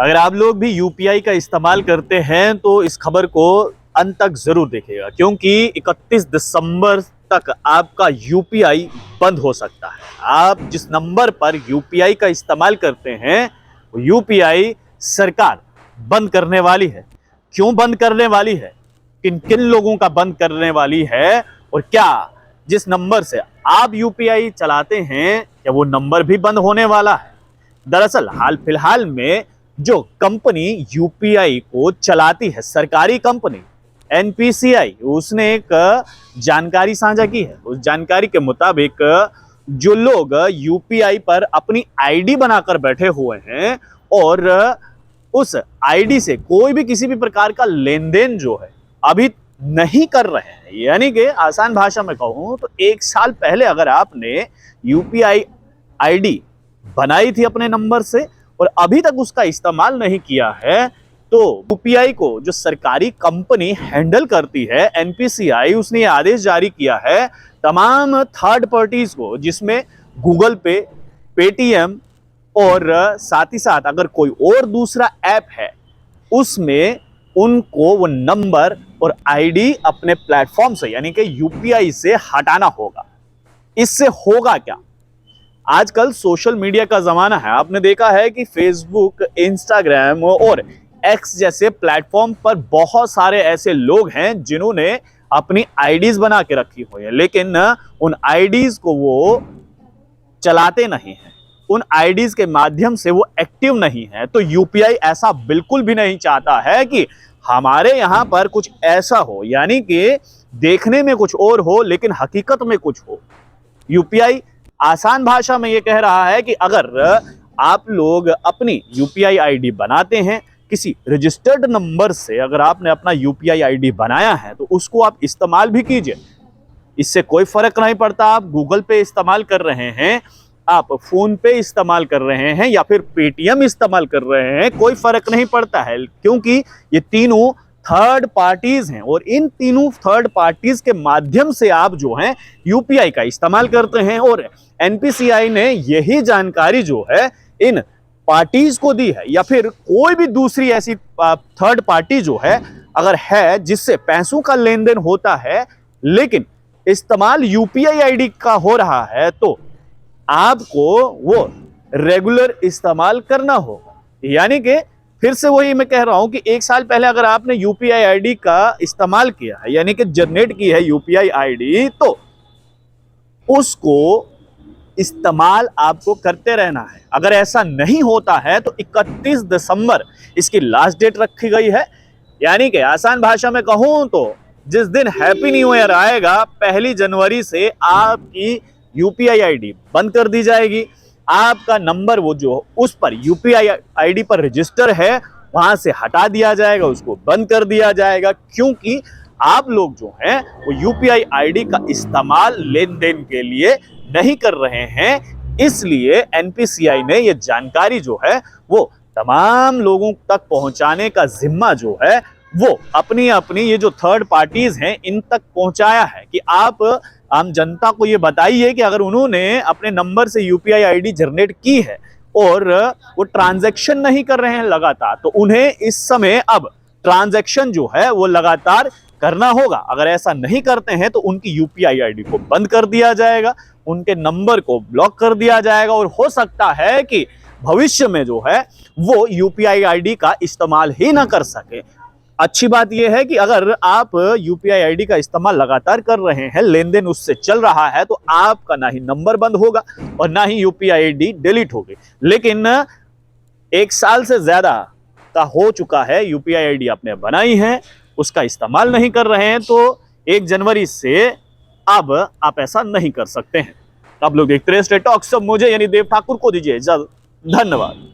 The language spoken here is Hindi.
अगर आप लोग भी यूपीआई का इस्तेमाल करते हैं तो इस खबर को अंत तक जरूर देखिएगा, क्योंकि 31 दिसंबर तक आपका यूपीआई बंद हो सकता है। आप जिस नंबर पर यूपीआई का इस्तेमाल करते हैं वो यूपीआई सरकार बंद करने वाली है। क्यों बंद करने वाली है, किन किन लोगों का बंद करने वाली है, और क्या जिस नंबर से आप यूपीआई चलाते हैं क्या वो नंबर भी बंद होने वाला है। दरअसल हाल फिलहाल में जो कंपनी यूपीआई को चलाती है, सरकारी कंपनी एनपीसीआई, उसने एक जानकारी साझा की है। उस जानकारी के मुताबिक जो लोग यूपीआई पर अपनी आईडी बनाकर बैठे हुए हैं और उस आईडी से कोई भी किसी भी प्रकार का लेन देन जो है अभी नहीं कर रहे हैं, यानी कि आसान भाषा में कहूं तो 1 साल पहले अगर आपने यूपीआई आईडी बनाई थी अपने नंबर से और अभी तक उसका इस्तेमाल नहीं किया है, तो यूपीआई को जो सरकारी कंपनी हैंडल करती है एनपीसीआई, उसने ये आदेश जारी किया है तमाम थर्ड पार्टीज को, जिसमें गूगल पे, पेटीएम और साथ ही साथ अगर कोई और दूसरा ऐप है उसमें उनको वो नंबर और आईडी अपने प्लेटफॉर्म से यानी कि यूपीआई से हटाना होगा। इससे होगा क्या, आजकल सोशल मीडिया का जमाना है। आपने देखा है कि फेसबुक, इंस्टाग्राम और एक्स जैसे प्लेटफॉर्म पर बहुत सारे ऐसे लोग हैं जिन्होंने अपनी आईडीज बना के रखी हुई है, लेकिन उन आईडीज को वो चलाते नहीं हैं, उन आईडीज के माध्यम से वो एक्टिव नहीं है। तो यूपीआई ऐसा बिल्कुल भी नहीं चाहता है कि हमारे यहां पर कुछ ऐसा हो, यानी कि देखने में कुछ और हो लेकिन हकीकत में कुछ हो। यूपीआई आसान भाषा में ये कह रहा है कि अगर आप लोग अपनी यूपीआई आईडी बनाते हैं किसी रजिस्टर्ड नंबर से, अगर आपने अपना यूपीआई आईडी बनाया है तो उसको आप इस्तेमाल भी कीजिए। इससे कोई फर्क नहीं पड़ता आप गूगल पे इस्तेमाल कर रहे हैं, आप फोन पे इस्तेमाल कर रहे हैं या फिर पेटीएम इस्तेमाल कर रहे हैं, कोई फर्क नहीं पड़ता है, क्योंकि ये तीनों थर्ड पार्टीज हैं और इन तीनों थर्ड पार्टीज के माध्यम से आप जो हैं यूपीआई का इस्तेमाल करते हैं। और एनपीसीआई ने यही जानकारी जो है इन पार्टीज को दी है, या फिर कोई भी दूसरी ऐसी थर्ड पार्टी जो है अगर है जिससे पैसों का लेन देन होता है लेकिन इस्तेमाल यूपीआई आईडी का हो रहा है, तो आपको वो रेगुलर इस्तेमाल करना होगा। यानी कि फिर से वही मैं कह रहा हूं कि 1 साल पहले अगर आपने यूपीआई आईडी का इस्तेमाल किया है, यानी कि जनरेट की है यूपीआई आईडी, तो उसको इस्तेमाल आपको करते रहना है। अगर ऐसा नहीं होता है तो 31 दिसंबर इसकी लास्ट डेट रखी गई है। यानी कि आसान भाषा में कहूं तो जिस दिन हैप्पी न्यू ईयर आएगा 1 जनवरी से आपकी यूपीआई आईडी बंद कर दी जाएगी। आपका नंबर वो जो उस पर यूपीआई आईडी पर रजिस्टर है वहां से हटा दिया जाएगा, उसको बंद कर दिया जाएगा, क्योंकि आप लोग जो हैं वो यूपीआई आईडी का इस्तेमाल लेन देन के लिए नहीं कर रहे हैं। इसलिए एनपीसीआई ने ये जानकारी जो है वो तमाम लोगों तक पहुंचाने का जिम्मा जो है वो अपनी अपनी ये जो थर्ड पार्टीज हैं इन तक पहुंचाया है कि आप आम जनता को ये बताइए कि अगर उन्होंने अपने नंबर से यूपीआई आईडी जनरेट की है और वो ट्रांजैक्शन नहीं कर रहे हैं लगातार, तो उन्हें इस समय अब ट्रांजैक्शन जो है वो लगातार करना होगा। अगर ऐसा नहीं करते हैं तो उनकी यूपीआई आईडी को बंद कर दिया जाएगा, उनके नंबर को ब्लॉक कर दिया जाएगा और हो सकता है कि भविष्य में जो है वो यूपीआई आईडी का इस्तेमाल ही ना कर सके। अच्छी बात यह है कि अगर आप यूपीआई आईडी का इस्तेमाल लगातार कर रहे हैं, लेन देन उससे चल रहा है, तो आपका ना ही नंबर बंद होगा और ना ही यूपीआई आईडी डिलीट होगी। लेकिन 1 साल से ज्यादा का हो चुका है, यूपीआई आईडी आपने बनाई है, उसका इस्तेमाल नहीं कर रहे हैं, तो 1 जनवरी से अब आप ऐसा नहीं कर सकते हैं। आप लोग देखते रहे स्ट्रेट टॉक्स, मुझे यानी देव ठाकुर को दीजिए इजाजत। धन्यवाद।